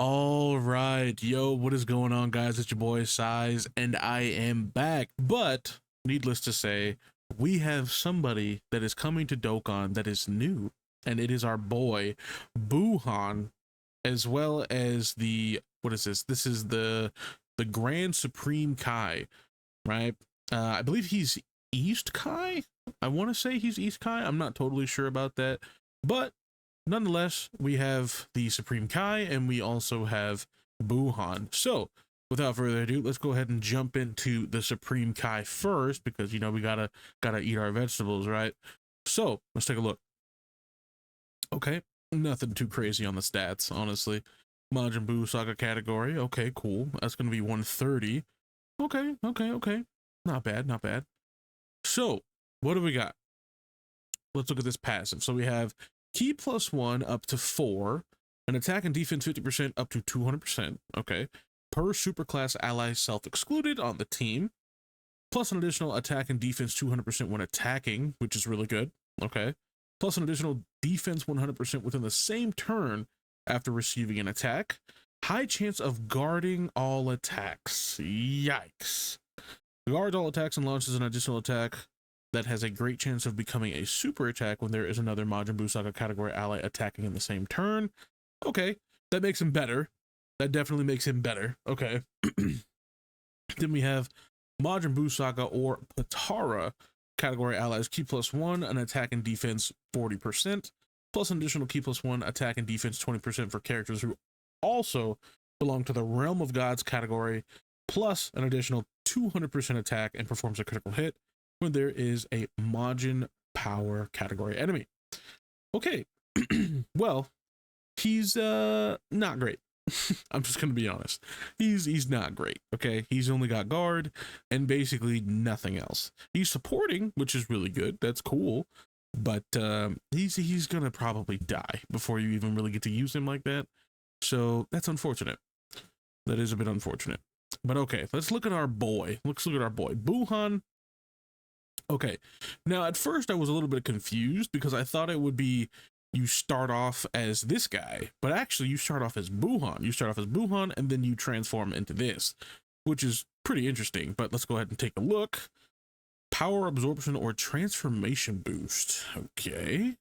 All right, yo, what is going on, guys? It's your boy Size, and I am back. But needless to say, we have somebody that is coming to Dokkan that is new, and it is our boy Buuhan, as well as the what is this? This is the Grand Supreme Kai, right? I believe he's East Kai. I want to say he's East Kai. I'm not totally sure about that, but nonetheless, we have the Supreme Kai and we also have Buuhan. So, without further ado, let's go ahead and jump into the Supreme Kai first because you know we gotta eat our vegetables, right? So let's take a look. Okay, nothing too crazy on the stats, honestly. Majin Buu Saga category. Okay, cool. That's gonna be 130. Okay. Not bad, not bad. So, what do we got? Let's look at this passive. So we have Ki +1 up to 4, an attack and defense 50% up to 200%. Okay. Per superclass ally self-excluded on the team, plus an additional attack and defense 200% when attacking, which is really good. Okay. Plus an additional defense 100% within the same turn after receiving an attack. High chance of guarding all attacks. Yikes. Guards all attacks and launches an additional attack that has a great chance of becoming a super attack when there is another Majin Buu Saga category ally attacking in the same turn. Okay, that makes him better. That definitely makes him better. Okay. Then we have Majin Buu Saga or Patara category allies Ki +1, an attack and defense 40%, plus an additional Ki +1 attack and defense 20% for characters who also belong to the Realm of Gods category, plus an additional 200% attack and performs a critical hit when there is a Majin Power category enemy. Okay, well, he's not great. I'm just gonna be honest. He's not great. Okay, he's only got guard and basically nothing else. He's supporting, which is really good. That's cool, but he's gonna probably die before you even really get to use him like that. So that's unfortunate. That is a bit unfortunate. But okay, let's look at our boy. Let's look at our boy Buuhan. Okay, now at first I was a little bit confused because I thought it would be you start off as this guy, but actually you start off as Buuhan. You start off as Buuhan and then you transform into this, which is pretty interesting. But let's go ahead and take a look. Power absorption or transformation boost. Okay,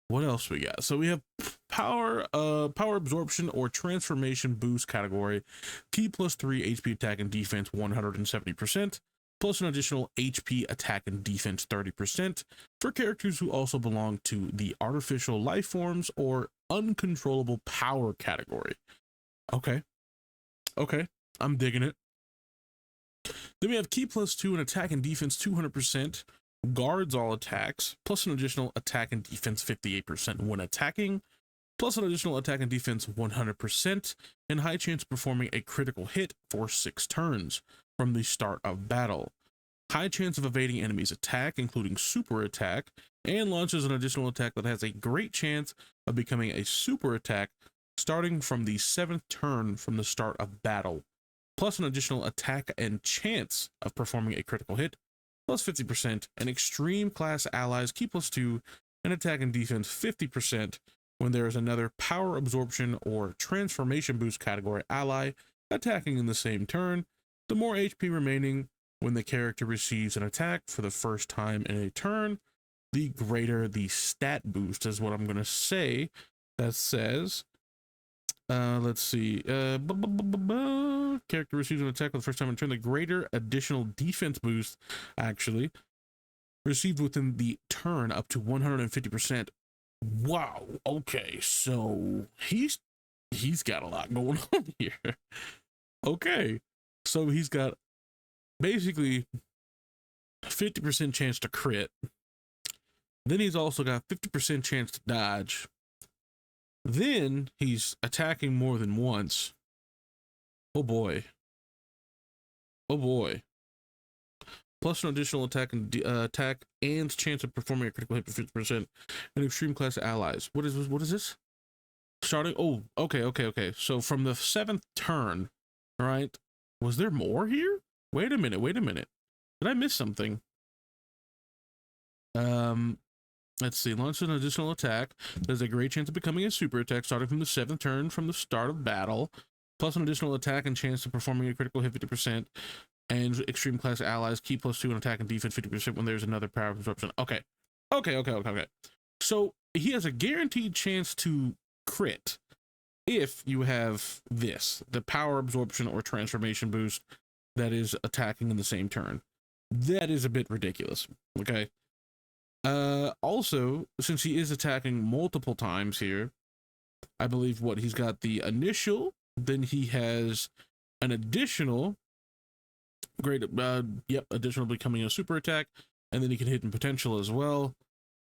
what else we got? So we have power absorption or transformation boost category. Ki +3 HP attack and defense 170%. Plus an additional HP attack and defense 30% for characters who also belong to the artificial life forms or uncontrollable power category. Okay, I'm digging it. Then we have Ki +2 and attack and defense 200%, guards all attacks, plus an additional attack and defense 58% when attacking, plus an additional attack and defense 100%, and high chance of performing a critical hit for 6 turns from the start of battle. High chance of evading enemies' attack, including super attack, and launches an additional attack that has a great chance of becoming a super attack starting from the 7th turn from the start of battle, plus an additional attack and chance of performing a critical hit, plus 50%, and extreme class allies Ki +2 and attack and defense 50% when there is another power absorption or transformation boost category ally attacking in the same turn. The more HP remaining when the character receives an attack for the first time in a turn, the greater the stat boost is what I'm going to say. That says, let's see, character receives an attack for the first time in a turn, the greater additional defense boost actually received within the turn up to 150%. Wow. Okay, so he's got a lot going on here. Okay. So he's got basically 50% chance to crit. Then he's also got 50% chance to dodge. Then he's attacking more than once. Oh boy. Oh boy. Plus an additional attack and chance of performing a critical hit for 50% and extreme class allies. What is this? What is this? Starting. Oh, okay. So from the 7th turn, all right. Was there more here? Wait a minute. Did I miss something? Let's see. Launch an additional attack. There's a great chance of becoming a super attack starting from the 7th turn from the start of battle. Plus an additional attack and chance of performing a critical hit 50%. And extreme class allies keep +2 in attack and defense 50% when there's another power absorption. Okay. So he has a guaranteed chance to crit if you have this, the power absorption or transformation boost that is attacking in the same turn. That is a bit ridiculous. Okay. Also, since he is attacking multiple times here, I believe he's got the initial, then he has an additional additional becoming a super attack, and then he can hit in potential as well.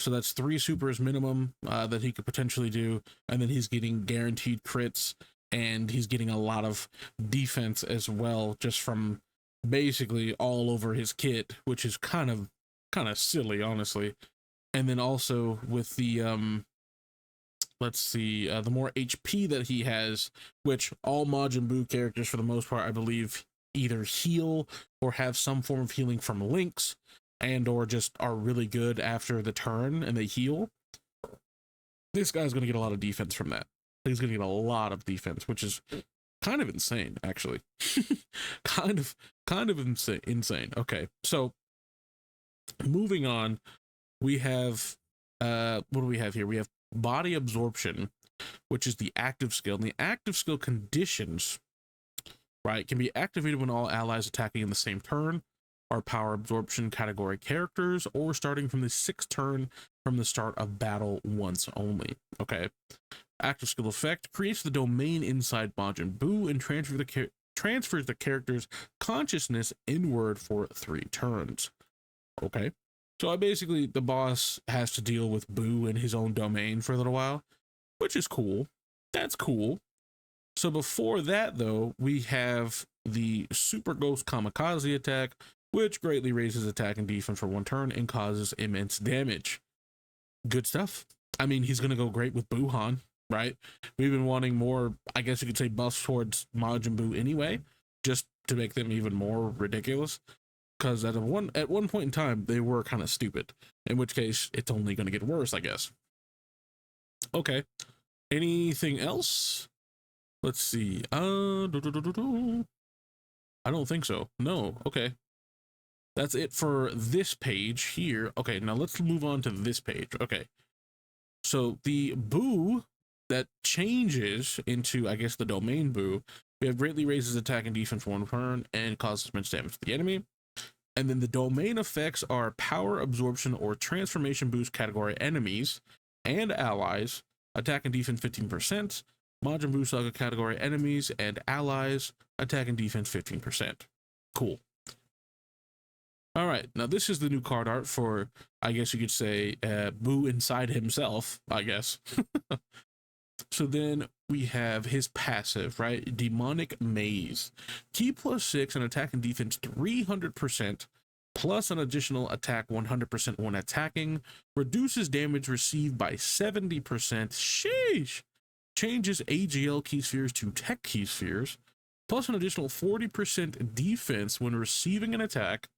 So that's 3 supers minimum that he could potentially do, and then he's getting guaranteed crits, and he's getting a lot of defense as well, just from basically all over his kit, which is kind of silly, honestly. And then also with the the more HP that he has, which all Majin Buu characters for the most part, I believe, either heal or have some form of healing from links, and or just are really good after the turn and they heal. This guy's going to get a lot of defense from that. He's going to get a lot of defense, which is kind of insane, actually. kind of insane. Okay, so moving on, we have what do we have here? We have body absorption, which is the active skill. And the active skill conditions, right, can be activated when all allies attacking in the same turn are power absorption category characters, or starting from the 6th turn from the start of battle once only. Okay. Active skill effect creates the domain inside Majin Buu and transfers the character's consciousness inward for 3 turns. Okay. So basically the boss has to deal with Buu in his own domain for a little while, which is cool. That's cool. So before that, though, we have the Super Ghost Kamikaze attack, which greatly raises attack and defense for 1 turn and causes immense damage. Good stuff. I mean, he's going to go great with Buuhan, right? We've been wanting more, I guess you could say, buffs towards Majin Buu anyway, just to make them even more ridiculous. Because at one point in time, they were kind of stupid. In which case, it's only going to get worse, I guess. Okay. Anything else? Let's see. I don't think so. No. Okay. That's it for this page here. Okay, now let's move on to this page. Okay. So the Buu that changes into, I guess, the domain Buu, we have greatly raises attack and defense for 1 turn and causes immense damage to the enemy. And then the domain effects are power absorption or transformation boost category enemies and allies, attack and defense 15%, Majin Buu Saga category enemies and allies, attack and defense 15%. Cool. All right, now this is the new card art for, I guess you could say, Buu inside himself, I guess. So then we have his passive, right? Demonic Maze. Ki +6 and attack and defense 300%, plus an additional attack 100% when attacking. Reduces damage received by 70%. Sheesh! Changes AGL key spheres to tech key spheres, plus an additional 40% defense when receiving an attack,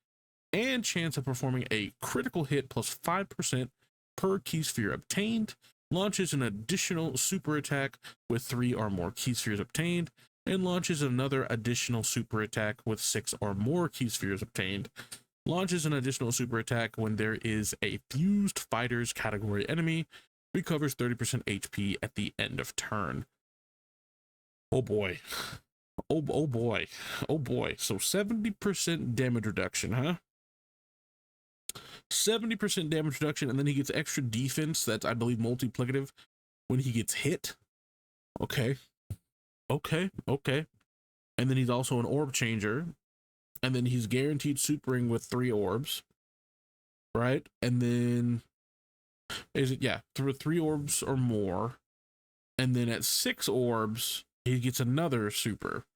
and chance of performing a critical hit plus 5% per key sphere obtained. Launches an additional super attack with 3 or more key spheres obtained, and launches another additional super attack with 6 or more key spheres obtained. Launches an additional super attack when there is a fused fighters category enemy. Recovers 30% HP at the end of turn. Oh boy. Oh boy. Oh boy. So 70% damage reduction, huh? 70% damage reduction, and then he gets extra defense that's, I believe, multiplicative when he gets hit. Okay. And then he's also an orb changer, and then he's guaranteed supering with 3 orbs, right? And then through 3 orbs or more, and then at 6 orbs he gets another super.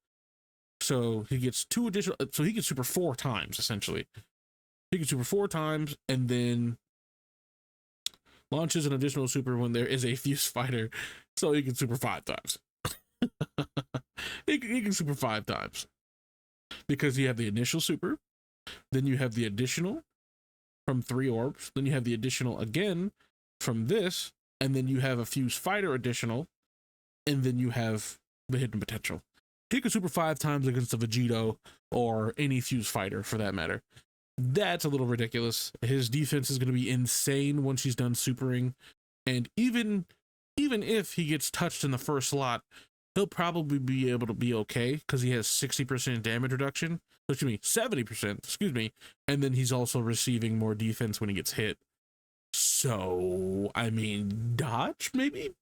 So he gets 2 additional, so he can super 4 times essentially. He can super 4 times and then launches an additional super when there is a fuse fighter, so he can super 5 times. He can super 5 times because you have the initial super, then you have the additional from 3 orbs, then you have the additional again from this, and then you have a fuse fighter additional, and then you have the hidden potential. He could super 5 times against a Vegito or any fuse fighter for that matter. That's a little ridiculous. His defense is going to be insane once he's done supering, and even if he gets touched in the first slot, he'll probably be able to be okay because he has 60% damage reduction. Excuse me, 70%, excuse me, and then he's also receiving more defense when he gets hit. So, I mean, dodge maybe?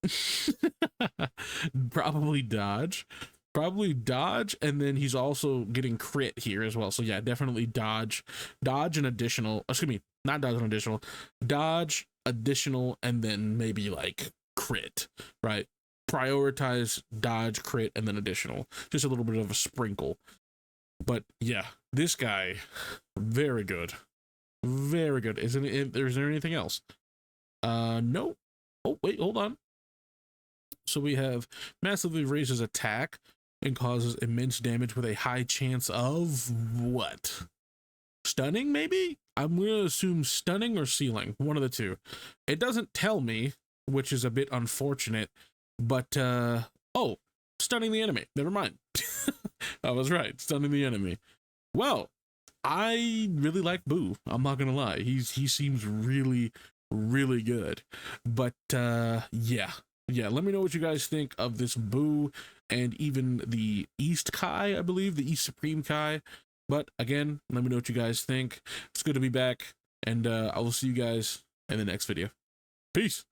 Probably dodge. Probably dodge, and then he's also getting crit here as well. So yeah, definitely dodge. Dodge an additional, excuse me, not dodge an additional. Dodge, additional, and then maybe like crit, right? Prioritize dodge, crit, and then additional. Just a little bit of a sprinkle. But yeah, this guy, very good. Very good. Is there anything else? No. Oh, wait, hold on. So we have massively raises attack and causes immense damage with a high chance of what? Stunning, maybe? I'm going to assume stunning or sealing, one of the two. It doesn't tell me, which is a bit unfortunate, but, oh, stunning the enemy. Never mind. I was right, stunning the enemy. Well, I really like Buu. I'm not going to lie. He seems really, really good. But, yeah, let me know what you guys think of this Buu and even the East Kai, I believe, the East Supreme Kai. But again, let me know what you guys think. It's good to be back, and I will see you guys in the next video. Peace.